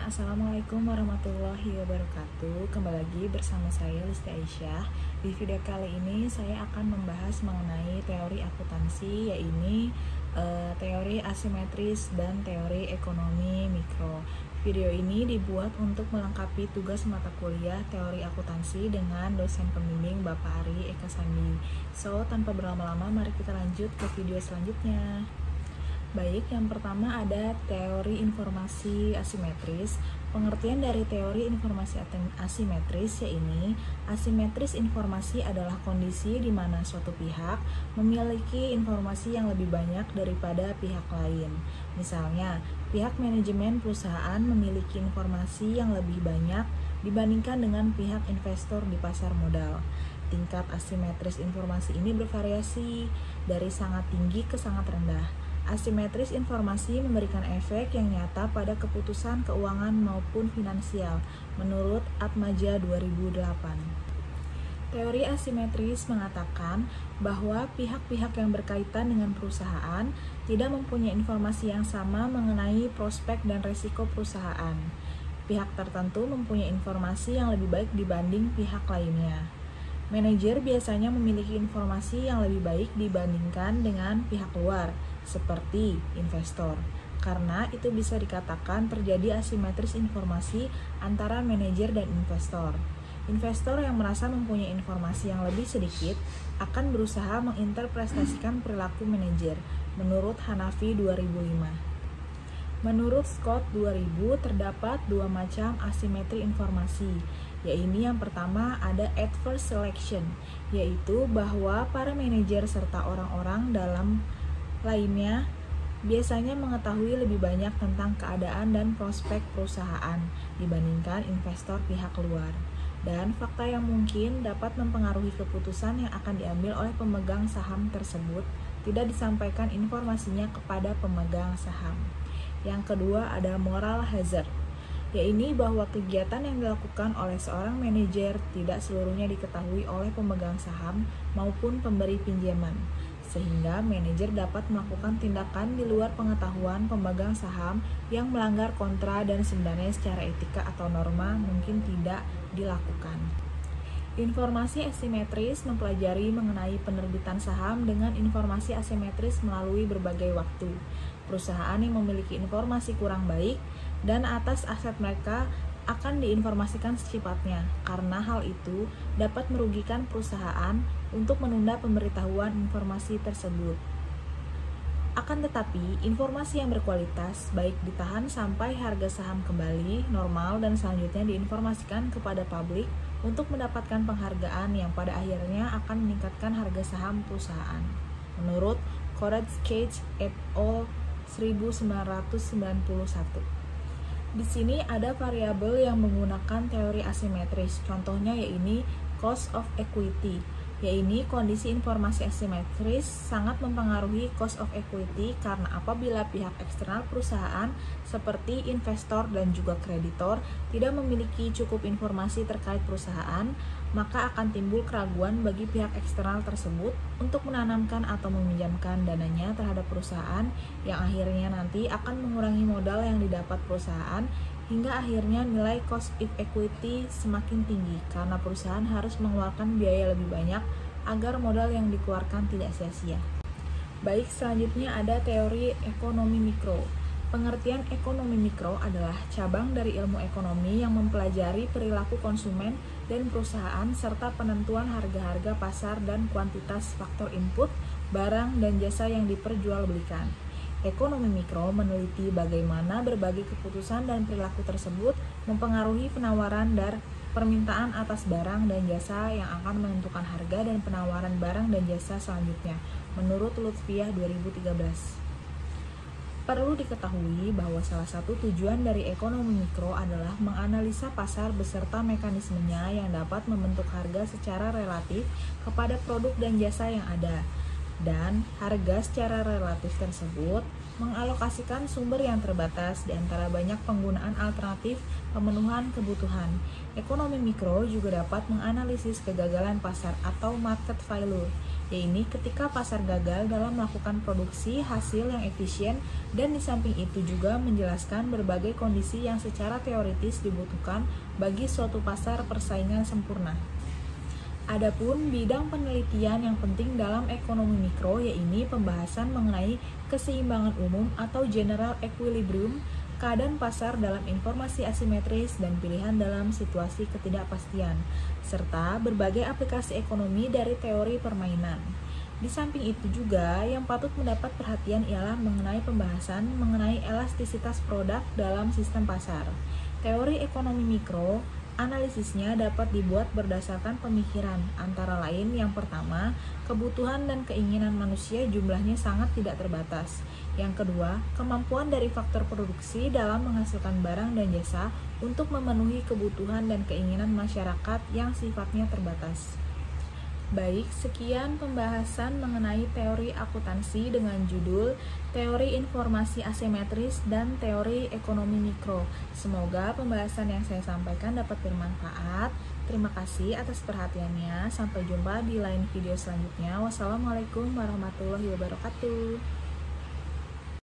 Assalamualaikum warahmatullahi wabarakatuh. Kembali lagi bersama saya Listi Aisyah. Di video kali ini saya akan membahas mengenai teori akuntansi, yaitu teori asimetris dan teori ekonomi mikro. Video ini dibuat untuk melengkapi tugas mata kuliah teori akuntansi dengan dosen pembimbing Bapak Ari Eka Sandi. So, tanpa berlama-lama, mari kita lanjut ke video selanjutnya. Baik, yang pertama ada teori informasi asimetris. Pengertian dari teori informasi asimetris yaitu asimetris informasi adalah kondisi di mana suatu pihak memiliki informasi yang lebih banyak daripada pihak lain. Misalnya, pihak manajemen perusahaan memiliki informasi yang lebih banyak dibandingkan dengan pihak investor di pasar modal. Tingkat asimetris informasi ini bervariasi dari sangat tinggi ke sangat rendah. Asimetris informasi memberikan efek yang nyata pada keputusan keuangan maupun finansial, menurut Atmaja 2008. Teori asimetris mengatakan bahwa pihak-pihak yang berkaitan dengan perusahaan tidak mempunyai informasi yang sama mengenai prospek dan risiko perusahaan. Pihak tertentu mempunyai informasi yang lebih baik dibanding pihak lainnya. Manajer biasanya memiliki informasi yang lebih baik dibandingkan dengan pihak luar, seperti investor. Karena itu bisa dikatakan terjadi asimetris informasi antara manajer dan investor. Investor yang merasa mempunyai informasi yang lebih sedikit akan berusaha menginterpretasikan perilaku manajer, menurut Hanafi 2005. Menurut Scott 2000, terdapat dua macam asimetri informasi, yaitu yang pertama ada adverse selection, yaitu bahwa para manajer serta orang-orang dalam lainnya biasanya mengetahui lebih banyak tentang keadaan dan prospek perusahaan dibandingkan investor pihak luar. Dan fakta yang mungkin dapat mempengaruhi keputusan yang akan diambil oleh pemegang saham tersebut tidak disampaikan informasinya kepada pemegang saham. Yang kedua ada moral hazard, yaitu bahwa kegiatan yang dilakukan oleh seorang manajer tidak seluruhnya diketahui oleh pemegang saham maupun pemberi pinjaman, sehingga manajer dapat melakukan tindakan di luar pengetahuan pemegang saham yang melanggar kontra dan sebenarnya secara etika atau norma mungkin tidak dilakukan. Informasi asimetris mempelajari mengenai penerbitan saham dengan informasi asimetris melalui berbagai waktu. Perusahaan yang memiliki informasi kurang baik dan atas aset mereka akan diinformasikan secepatnya, karena hal itu dapat merugikan perusahaan untuk menunda pemberitahuan informasi tersebut. Akan tetapi, informasi yang berkualitas baik ditahan sampai harga saham kembali normal dan selanjutnya diinformasikan kepada publik untuk mendapatkan penghargaan yang pada akhirnya akan meningkatkan harga saham perusahaan. Menurut Koretsky et al. 1991. Di sini ada variabel yang menggunakan teori asimetris. Contohnya yaitu cost of equity, yaitu kondisi informasi asimetris sangat mempengaruhi cost of equity karena apabila pihak eksternal perusahaan seperti investor dan juga kreditor tidak memiliki cukup informasi terkait perusahaan, maka akan timbul keraguan bagi pihak eksternal tersebut untuk menanamkan atau meminjamkan dananya terhadap perusahaan yang akhirnya nanti akan mengurangi modal yang didapat perusahaan hingga akhirnya nilai cost of equity semakin tinggi karena perusahaan harus mengeluarkan biaya lebih banyak agar modal yang dikeluarkan tidak sia-sia. Baik, selanjutnya ada teori ekonomi mikro. Pengertian ekonomi mikro adalah cabang dari ilmu ekonomi yang mempelajari perilaku konsumen dan perusahaan serta penentuan harga-harga pasar dan kuantitas faktor input, barang dan jasa yang diperjualbelikan. Ekonomi mikro meneliti bagaimana berbagai keputusan dan perilaku tersebut mempengaruhi penawaran dan permintaan atas barang dan jasa yang akan menentukan harga dan penawaran barang dan jasa selanjutnya, menurut Lutfiah 2013. Perlu diketahui bahwa salah satu tujuan dari ekonomi mikro adalah menganalisa pasar beserta mekanismenya yang dapat membentuk harga secara relatif kepada produk dan jasa yang ada. Dan harga secara relatif tersebut mengalokasikan sumber yang terbatas di antara banyak penggunaan alternatif pemenuhan kebutuhan. Ekonomi mikro juga dapat menganalisis kegagalan pasar atau market failure, yaitu ketika pasar gagal dalam melakukan produksi hasil yang efisien, dan di samping itu juga menjelaskan berbagai kondisi yang secara teoritis dibutuhkan bagi suatu pasar persaingan sempurna. Adapun bidang penelitian yang penting dalam ekonomi mikro yaitu pembahasan mengenai keseimbangan umum atau general equilibrium, keadaan pasar dalam informasi asimetris dan pilihan dalam situasi ketidakpastian, serta berbagai aplikasi ekonomi dari teori permainan. Di samping itu juga yang patut mendapat perhatian ialah mengenai pembahasan mengenai elastisitas produk dalam sistem pasar. Teori ekonomi mikro analisisnya dapat dibuat berdasarkan pemikiran, antara lain yang pertama, kebutuhan dan keinginan manusia jumlahnya sangat tidak terbatas. Yang kedua, kemampuan dari faktor produksi dalam menghasilkan barang dan jasa untuk memenuhi kebutuhan dan keinginan masyarakat yang sifatnya terbatas. Baik, sekian pembahasan mengenai teori akuntansi dengan judul Teori Informasi Asimetris dan Teori Ekonomi Mikro. Semoga pembahasan yang saya sampaikan dapat bermanfaat. Terima kasih atas perhatiannya. Sampai jumpa di lain video selanjutnya. Wassalamualaikum warahmatullahi wabarakatuh.